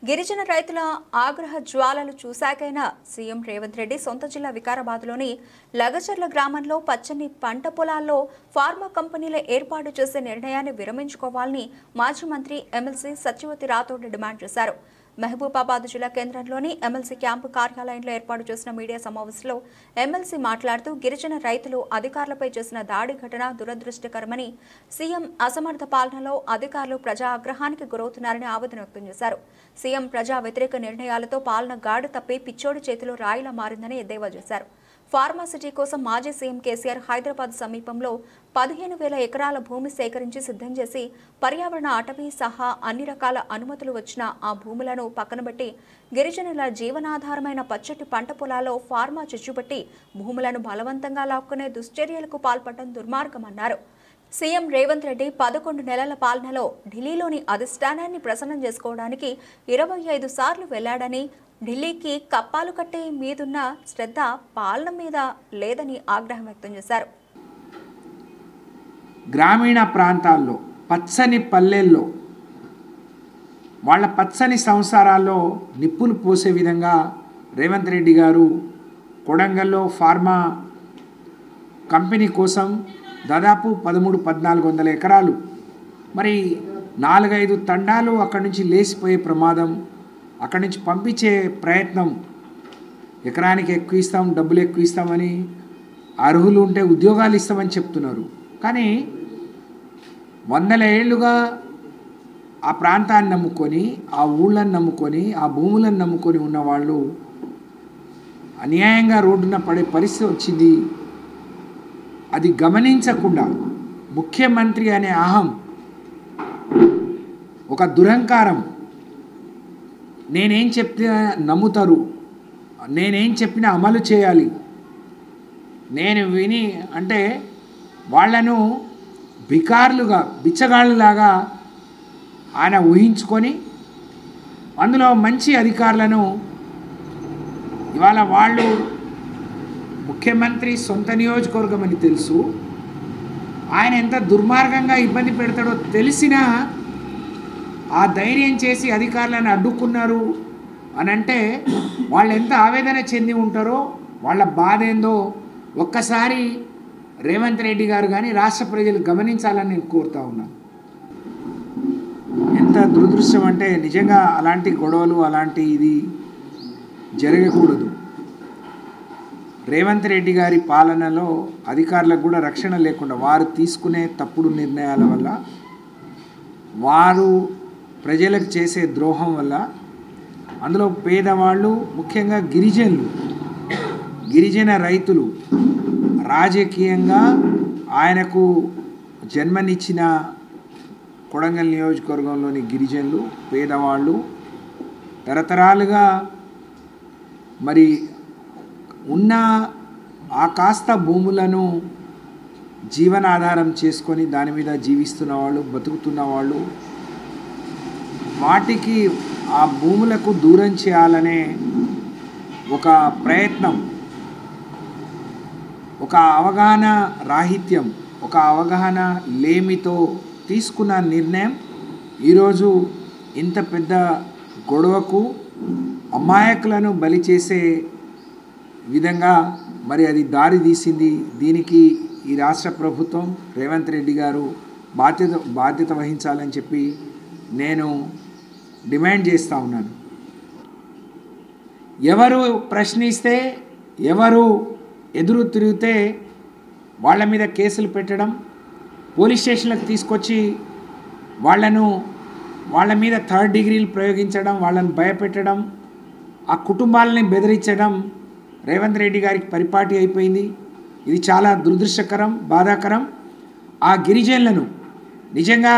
గిరిజన రైతుల ఆగ్రహ జ్వాలలు చూశాకైనా సీఎం రేవంత్ రెడ్డి సొంత జిల్లా వికారాబాద్లోని లగచర్ల గ్రామంలో పచ్చని పంట పొలాల్లో ఫార్మా కంపెనీల ఏర్పాటు చేసే నిర్ణయాన్ని విరమించుకోవాలని మాజీ మంత్రి ఎమ్మెల్సీ సత్యవతి రాథోడ్ డిమాండ్ చేశారు. మహబూబాబాద్ జిల్లా కేంద్రంలోని ఎమ్మెల్సీ క్యాంపు కార్యాలయంలో ఏర్పాటు చేసిన మీడియా సమావేశంలో ఎమ్మెల్సీ మాట్లాడుతూ గిరిజన రైతులు అధికారులపై చేసిన దాడి ఘటన దురదృష్టకరమని, సీఎం అసమర్థ పాలనలో అధికారులు ప్రజా ఆగ్రహానికి గురవుతున్నారని ఆవేదన వ్యక్తం చేశారు. సీఎం ప్రజా వ్యతిరేక నిర్ణయాలతో పాలన గాడి తప్పి పిచ్చోడి చేతిలో రాయిలా మారిందని ఎద్దేవా చేశారు. ఫార్మాసిటీ కోసం మాజీ సీఎం కేసీఆర్ హైదరాబాద్ సమీపంలో 15,000 ఎకరాల భూమి సేకరించి సిద్ధం చేసి పర్యావరణ అటవీ సహా అన్ని రకాల అనుమతులు వచ్చిన ఆ భూములను పక్కనబెట్టి గిరిజనుల జీవనాధారమైన పచ్చటి పంట పొలాల్లో ఫార్మా చుచ్చుబట్టి భూములను బలవంతంగా లాక్కునే దుశ్చర్యలకు పాల్పడడం దుర్మార్గమన్నారు. సీఎం రేవంత్ రెడ్డి 11 నెలల పాలనలో ఢిల్లీలోని అధిష్టానాన్ని ప్రసన్నం చేసుకోవడానికి 25 సార్లు వెళ్లాడని, ఢిల్లీకి కప్పాలు కట్టే మీదున్న శ్రద్ధ పాలన మీద లేదని ఆగ్రహం వ్యక్తం చేశారు. గ్రామీణ ప్రాంతాల్లో పచ్చని పల్లెల్లో వాళ్ళ పచ్చని సంసారాల్లో నిప్పులు పోసే విధంగా రేవంత్ రెడ్డి గారు కొడంగల్లో ఫార్మా కంపెనీ కోసం దాదాపు 13-1400 ఎకరాలు, మరి 4-5 తండాలు అక్కడి నుంచి లేచిపోయే ప్రమాదం, అక్కడి నుంచి పంపించే ప్రయత్నం, ఎకరానికి ఎక్కువ ఇస్తాం, డబ్బులు ఎక్కువ ఇస్తామని, అర్హులు ఉంటే ఉద్యోగాలు ఇస్తామని చెప్తున్నారు. కానీ 100 ఏళ్లుగా ఆ ప్రాంతాన్ని నమ్ముకొని, ఆ ఊళ్ళని నమ్ముకొని, ఆ భూములను నమ్ముకొని ఉన్నవాళ్ళు అన్యాయంగా రోడ్డున పడే పరిస్థితి వచ్చింది. అది గమనించకుండా ముఖ్యమంత్రి అనే అహం, ఒక దురహంకారం, నేనేం చెప్తే నమ్ముతారు, నేనేం చెప్పినా అమలు చేయాలి, నేను విని అంటే వాళ్లను బికార్లుగా బిచ్చగాళ్ళలాగా ఆయన ఊహించుకొని అందులో మంచి అధికారులను ఇవాళ వాళ్ళు ముఖ్యమంత్రి సొంత నియోజకవర్గం అని తెలుసు, ఆయన ఎంత దుర్మార్గంగా ఇబ్బంది పెడతాడో తెలిసినా ఆ ధైర్యం చేసి అధికారులను అడ్డుకున్నారు అని అంటే వాళ్ళు ఎంత ఆవేదన చెంది ఉంటారో, వాళ్ళ బాధ ఏందో ఒక్కసారి రేవంత్ రెడ్డి గారు కానీ రాష్ట్ర ప్రజలు గమనించాలని నేను కోరుతా ఉన్నాను. ఎంత దురదృష్టం అంటే నిజంగా అలాంటి గొడవలు అలాంటి ఇది జరగకూడదు. రేవంత్ రెడ్డి గారి పాలనలో అధికారులకు కూడా రక్షణ లేకుండా వారు తీసుకునే తప్పుడు నిర్ణయాల వల్ల, వారు ప్రజలకు చేసే ద్రోహం వల్ల, అందులో పేదవాళ్ళు ముఖ్యంగా గిరిజన రైతులు, రాజకీయంగా ఆయనకు జన్మనిచ్చిన కొడంగల్ నియోజకవర్గంలోని గిరిజనులు పేదవాళ్ళు తరతరాలుగా మరి ఉన్న ఆ కాస్త భూములను జీవనాధారం చేసుకొని దాని మీద జీవిస్తున్న వాళ్ళు, బతుకుతున్న వాళ్ళు, వాటికి ఆ భూములకు దూరం చేయాలనే ఒక ప్రయత్నం, ఒక అవగాహన రాహిత్యం, ఒక అవగాహన లేమితో తీసుకున్న నిర్ణయం ఈరోజు ఇంత పెద్ద గొడవకు అమాయకులను బలి చేసే విధంగా మరి అది దారి తీసింది. దీనికి ఈ రాష్ట్ర ప్రభుత్వం రేవంత్ రెడ్డి గారు బాధ్యత వహించాలని చెప్పి నేను డిమాండ్ చేస్తూ ఉన్నాను. ఎవరు ప్రశ్నిస్తే, ఎవరు ఎదురు తిరిగితే వాళ్ళ మీద కేసులు పెట్టడం, పోలీస్ స్టేషన్లకు తీసుకొచ్చి వాళ్ళ మీద 3rd డిగ్రీలు ప్రయోగించడం, వాళ్ళని భయపెట్టడం, ఆ కుటుంబాలని బెదిరించడం రేవంత్ రెడ్డి గారికి పరిపాటి అయిపోయింది. ఇది చాలా దురదృష్టకరం, బాధాకరం. ఆ గిరిజనులను నిజంగా